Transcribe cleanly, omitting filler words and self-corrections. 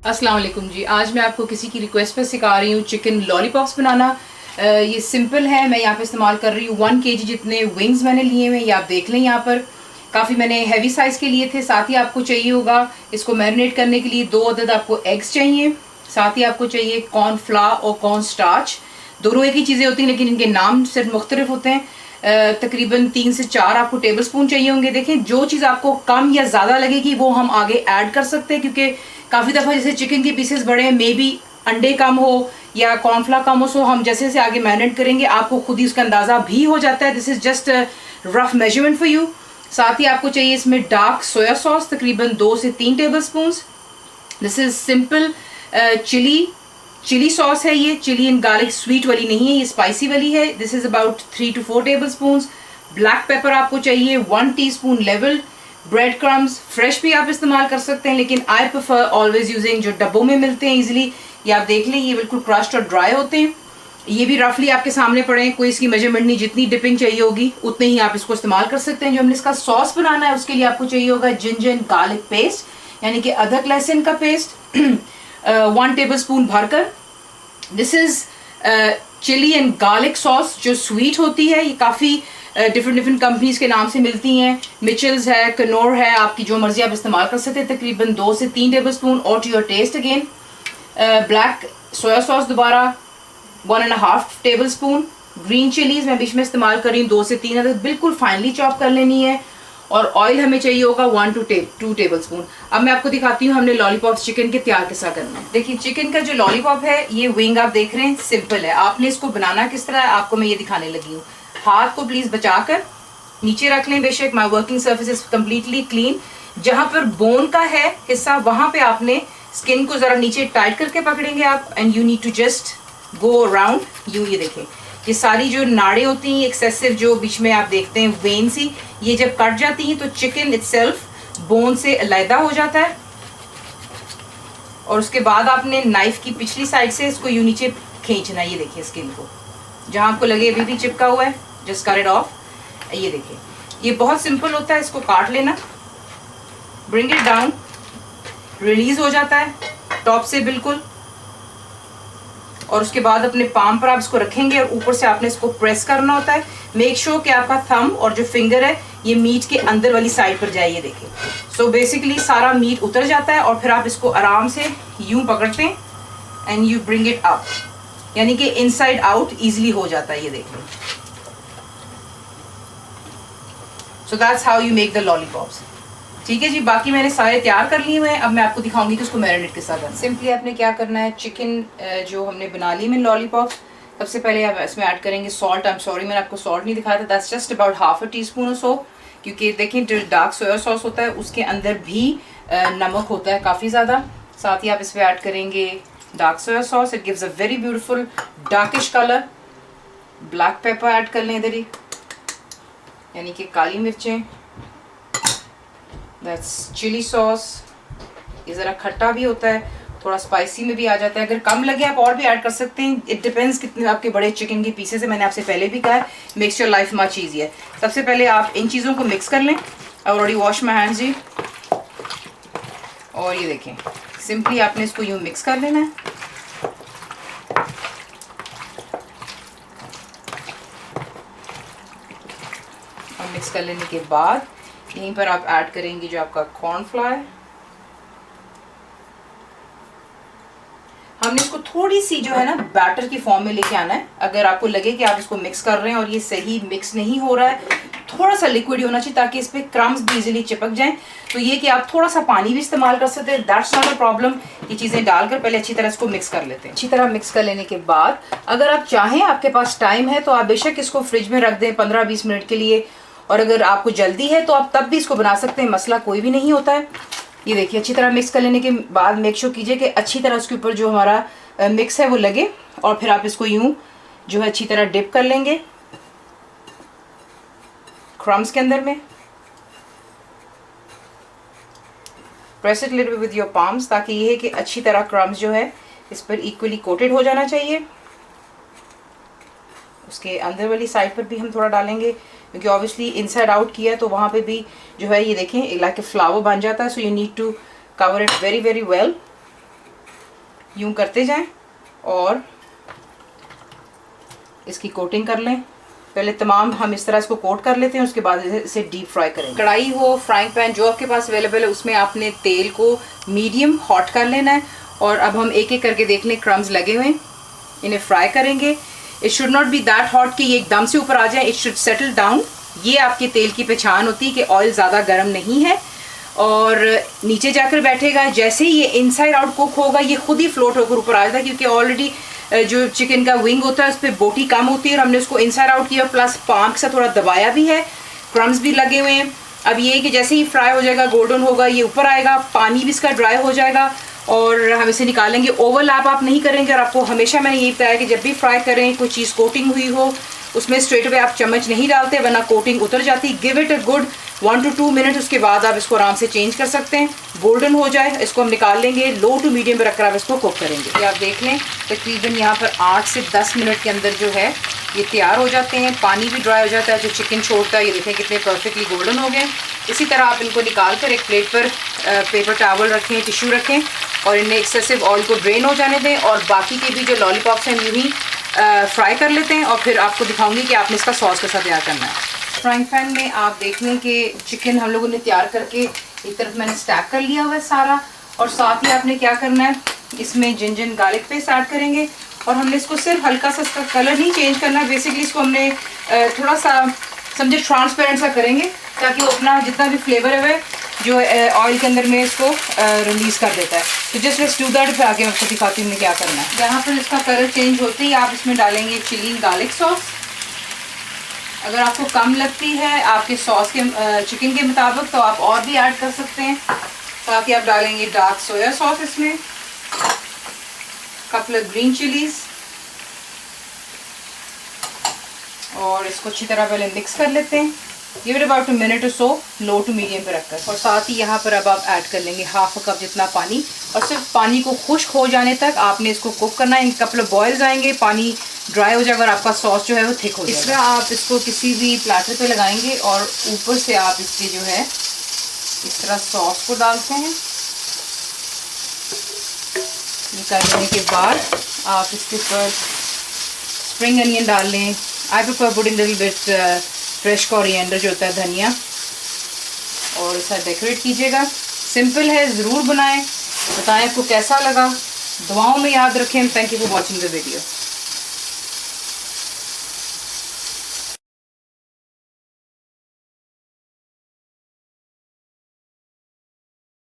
अस्सलाम वालेकुम जी। आज मैं आपको किसी की रिक्वेस्ट पर सिखा रही हूँ चिकन लॉलीपॉप्स बनाना। ये सिंपल है। मैं यहाँ पे इस्तेमाल कर रही हूँ 1 kg जितने विंग्स मैंने लिए हुए हैं। ये आप देख लें, यहाँ पर काफ़ी मैंने हैवी साइज़ के लिए थे। साथ ही आपको चाहिए होगा इसको मैरिनेट करने के लिए 2 अदद आपको एग्स चाहिए। साथ ही आपको चाहिए कॉर्न फ्लावर और कॉर्न स्टार्च। दोनों एक ही चीज़ें होती हैं लेकिन इनके नाम सिर्फ मुख्तलिफ होते हैं। तकरीबन 3 से 4 आपको टेबल स्पून चाहिए होंगे। देखें, जो चीज़ आपको कम या ज़्यादा लगेगी वो हम आगे ऐड कर सकते हैं, क्योंकि काफ़ी दफ़ा जैसे चिकन के पीसेस बड़े हैं, मे बी अंडे कम हो या कॉर्नफ्लावर कम हो, सो हम जैसे जैसे आगे मैरिनेट करेंगे आपको खुद ही उसका अंदाज़ा भी हो जाता है। This is just rough measurement for you. साथ ही आपको चाहिए इसमें डार्क सोया सॉस, तकरीबन 2 से 3 tablespoon. This is simple chilli sauce है। ये चिली एंड गार्लिक स्वीट वाली नहीं है, ये स्पाइसी वाली है। This is about 3 to 4 table spoon. Black pepper आपको चाहिए 1 teaspoon level. Bread crumbs fresh भी आप इस्तेमाल कर सकते हैं, लेकिन आई प्रेफर ऑलवेज यूजिंग जो डब्बों में मिलते हैं इजीली। ये आप देख लें, ये बिल्कुल क्रश्ड और ड्राई होते हैं। ये भी रफली आपके सामने पड़े हैं, कोई इसकी मेजरमेंट नहीं, जितनी डिपिंग चाहिए होगी उतने ही आप इसको इस्तेमाल कर सकते हैं। जो हमने इसका सॉस बनाना है उसके लिए आपको चाहिए होगा जिंजर एंड गार्लिक पेस्ट, यानी कि अदरक लहसुन का पेस्ट 1 टेबल स्पून भरकर। This is chilli and garlic sauce जो स्वीट होती है। ये काफ़ी डिफरेंट कंपनीज के नाम से मिलती हैं। मिचेल्स है, कनोर है, आपकी जो मर्जी आप इस्तेमाल कर सकते हैं। तकरीबन 2 से 3 टेबल स्पून और to your taste again. Black soya sauce दोबारा 1.5 टेबल स्पून। ग्रीन चिलीज मैं बीच में इस्तेमाल कर रही हूँ 2 से 3 अदद, बिल्कुल फाइनली चॉप कर लेनी है। और ऑयल हमें चाहिए होगा 1 to 2 टेबल स्पून। अब मैं आपको दिखाती हूँ हमने लॉलीपॉप चिकन के तैयार कैसा करना है। देखिए, चिकन का जो लॉलीपॉप है, ये विंग आप देख रहे हैं, सिंपल है। आपने इसको बनाना किस तरह है आपको मैं ये दिखाने लगी हूँ। हाथ को प्लीज बचाकर नीचे रख लें। बेशक my working surface is completely clean. जहां पर बोन का है हिस्सा वहां पे आपने स्किन को जरा नीचे टाइट करके पकड़ेंगे आप, and you need to just go around you. ये देखें, ये सारी जो नाड़े होती हैं एक्सेसिव जो बीच में आप देखते हैं वेन सी, ये जब कट जाती हैं तो चिकन इटसेल्फ बोन से अलहदा हो जाता है। और उसके बाद आपने नाइफ की पिछली साइड से इसको यूं नीचे खींचना। ये देखिए, स्किन को जहां आपको लगे अभी भी चिपका हुआ है, जस्ट कट इट ऑफ। ये देखिए, ये बहुत सिंपल होता है। इसको काट लेना, ब्रिंग इट डाउन, रिलीज हो जाता है टॉप से बिल्कुल। और उसके बाद अपने पाम पर आप इसको रखेंगे और ऊपर से आपने इसको प्रेस करना होता है। मेक श्योर कि आपका थंब और जो फिंगर है ये मीट के अंदर वाली साइड पर जाए। ये देखिए, सो बेसिकली सारा मीट उतर जाता है और फिर आप इसको आराम से यूं पकड़ते हैं and you bring it up, यानी कि इनसाइड आउट इजीली हो जाता है। ये देखिए, so that's how you make the lollipops. ठीक है जी, बाकी मैंने सारे तैयार कर लिए हुए हैं। अब मैं आपको दिखाऊंगी कि उसको मैरिनेट किस तरह करना है। सिंपली आपने क्या करना है, चिकन जो हमने बना ली में लॉलीपॉप्स, सबसे पहले आप इसमें ऐड करेंगे सॉल्ट। आई एम सॉरी मैंने आपको सॉल्ट नहीं दिखाया था, that's just about half a teaspoon और सो, क्योंकि देखें जो डार्क सोया सॉस होता है उसके अंदर भी नमक होता है काफ़ी ज़्यादा। साथ ही आप इसमें ऐड करेंगे dark soya sauce, it gives a very beautiful darkish colour. Black pepper add कर लें इधर ही, यानी कि काली मिर्चें। दैट्स चिली सॉस, ये ज़रा खट्टा भी होता है, थोड़ा स्पाइसी में भी आ जाता है। अगर कम लगे आप और भी ऐड कर सकते हैं, इट डिपेंड्स कितने आपके बड़े चिकन के पीसेस है। मैंने आपसे पहले भी कहा है, makes your life much easier. सबसे पहले आप इन चीज़ों को मिक्स कर लें। I already wash my hands जी। और ये देखें, सिंपली आपने इसको यूँ मिक्स कर लेना है। और मिक्स कर लेने के बाद यहीं पर आप ऐड करेंगे जो आपका कॉर्नफ्लावर है। हमने इसको थोड़ी सी जो है ना बैटर की फॉर्म में लेके आना है। अगर आपको लगे कि आप इसको मिक्स कर रहे हैं और ये सही मिक्स नहीं हो रहा है, थोड़ा सा लिक्विड होना चाहिए ताकि इस पे क्रम्स भी इजीली चिपक जाएं। तो ये कि आप थोड़ा सा पानी भी इस्तेमाल कर सकते हैं, दैट्स नॉट अ प्रॉब्लम। ये चीज़ें डालकर पहले अच्छी तरह इसको मिक्स कर लेते हैं। अच्छी तरह मिक्स कर लेने के बाद अगर आप चाहें, आपके पास टाइम है, तो आप बेशक इसको फ्रिज में रख दें 15-20 मिनट के लिए। और अगर आपको जल्दी है तो आप तब भी इसको बना सकते हैं, मसला कोई भी नहीं होता है। ये देखिए, अच्छी तरह मिक्स कर लेने के बाद मेक श्योर कीजिए कि अच्छी तरह उसके ऊपर जो हमारा मिक्स है वो लगे। और फिर आप इसको यूं जो है अच्छी तरह डिप कर लेंगे क्रम्स के अंदर में। Press it little with your palms, ताकि ये है कि अच्छी तरह क्रम्स जो है इस पर इक्वली कोटेड हो जाना चाहिए। उसके अंदर वाली साइड पर भी हम थोड़ा डालेंगे, क्योंकि ऑब्वियसली इनसाइड आउट किया है तो वहाँ पे भी जो है ये देखें लाइक ए फ्लावर बन जाता है। So you need to cover it very very well. यूं करते जाएं और इसकी कोटिंग कर लें। पहले तमाम हम इस तरह इसको कोट कर लेते हैं, उसके बाद इसे डीप फ्राई करेंगे। कढ़ाई हो, फ्राइंग पैन, जो आपके पास अवेलेबल है, उसमें आपने तेल को मीडियम हॉट कर लेना है। और अब हम एक एक करके देख लें, क्रम्स लगे हुए हैं, इन्हें फ्राई करेंगे। It should not be that hot कि ये एकदम से ऊपर आ जाए, इट शुड सेटल डाउन। ये आपके तेल की पहचान होती है कि ऑयल ज़्यादा गर्म नहीं है और नीचे जाकर बैठेगा। जैसे ही ये इनसाइड आउट कुक होगा, ये खुद ही फ्लोट होकर ऊपर आ जाता है, क्योंकि ऑलरेडी जो चिकन का विंग होता है उस पर बोटी कम होती है और हमने उसको इनसाइड आउट किया, प्लस पाम के साथ थोड़ा दबाया भी है, क्रम्स भी लगे हुए हैं। अब ये कि जैसे ही फ्राई हो जाएगा, गोल्डन होगा, ये ऊपर आएगा, पानी भी इसका ड्राई हो जाएगा और हम इसे निकालेंगे। ओवरलैप आप नहीं करेंगे। और आपको हमेशा मैंने यही बताया कि जब भी फ्राई करें, कोई चीज़ कोटिंग हुई हो, उसमें स्ट्रेट अवे आप चम्मच नहीं डालते, वरना कोटिंग उतर जाती। Give it a good 1 to 2 minute, उसके बाद आप इसको आराम से चेंज कर सकते हैं। गोल्डन हो जाए, इसको हम निकाल लेंगे। लो टू मीडियम पर रखकर आप इसको कुक करेंगे। ये आप देख लें, तकरीबन यहाँ पर 8 से 10 मिनट के अंदर जो है ये तैयार हो जाते हैं। पानी भी ड्राई हो जाता है जो चिकन छोड़ता है। ये देखें कितने परफेक्टली गोल्डन हो गए। इसी तरह आप इनको निकाल कर एक प्लेट पर पेपर टॉवल रखें, टिश्यू रखें और इनमें एक्सेसिव ऑयल को ड्रेन हो जाने दें। और बाकी के भी जो लॉलीपॉप्स हैं यूँ ही फ्राई कर लेते हैं और फिर आपको दिखाऊंगी कि आपने इसका सॉस कैसा तैयार करना है। फ्राइंग पैन में आप देख लें कि चिकन हम लोगों ने तैयार करके एक तरफ मैंने स्टैक कर लिया हुआ है सारा। और साथ ही आपने क्या करना है, इसमें जिंजर गार्लिक पेस्ट ऐड करेंगे और हमने इसको सिर्फ हल्का सा, इसका कलर नहीं चेंज करना। बेसिकली इसको हमने थोड़ा सा समझे ट्रांसपेरेंट सा करेंगे, ताकि वो अपना जितना भी फ्लेवर है वह जो ऑयल के अंदर में इसको रिलीज़ कर देता है। तो जस्ट लेट्स डू दैट। फिर आगे मैं आपको दिखाती हूँ क्या करना है। यहाँ पर इसका कलर चेंज होते ही आप इसमें डालेंगे चिली गार्लिक सॉस। अगर आपको कम लगती है आपके सॉस के चिकन के मुताबिक तो आप और भी ऐड कर सकते हैं। साथ ही आप डालेंगे डार्क सोया सॉस इसमें, कपल ग्रीन चिलीज और इसको अच्छी तरह पहले मिक्स कर लेते हैं। गिव इट अबाउट 1 मिनट और सो, लो टू मीडियम पे रखकर। और साथ ही यहाँ पर अब आप ऐड कर लेंगे हाफ कप जितना पानी और सिर्फ पानी को खुश्क हो जाने तक आपने इसको कुक करना है। कपल बॉयल्स आएंगे, पानी ड्राई हो जाएगा और आपका सॉस जो है वो थिक हो जाएगा। इस तरह आप इसको किसी भी प्लेटर पे लगाएंगे और ऊपर से आप इसके जो है इस तरह सॉस को डालते हैं। निकाल लेने के बाद आप इसके ऊपर स्प्रिंग अनियन डाल लें। I prefer putting little bit fresh coriander जो होता है, धनिया, और इसे डेकोरेट कीजिएगा। सिंपल है, ज़रूर बनाएं, बताएं आपको कैसा लगा। दुआओं में याद रखें। Thank you for watching the video.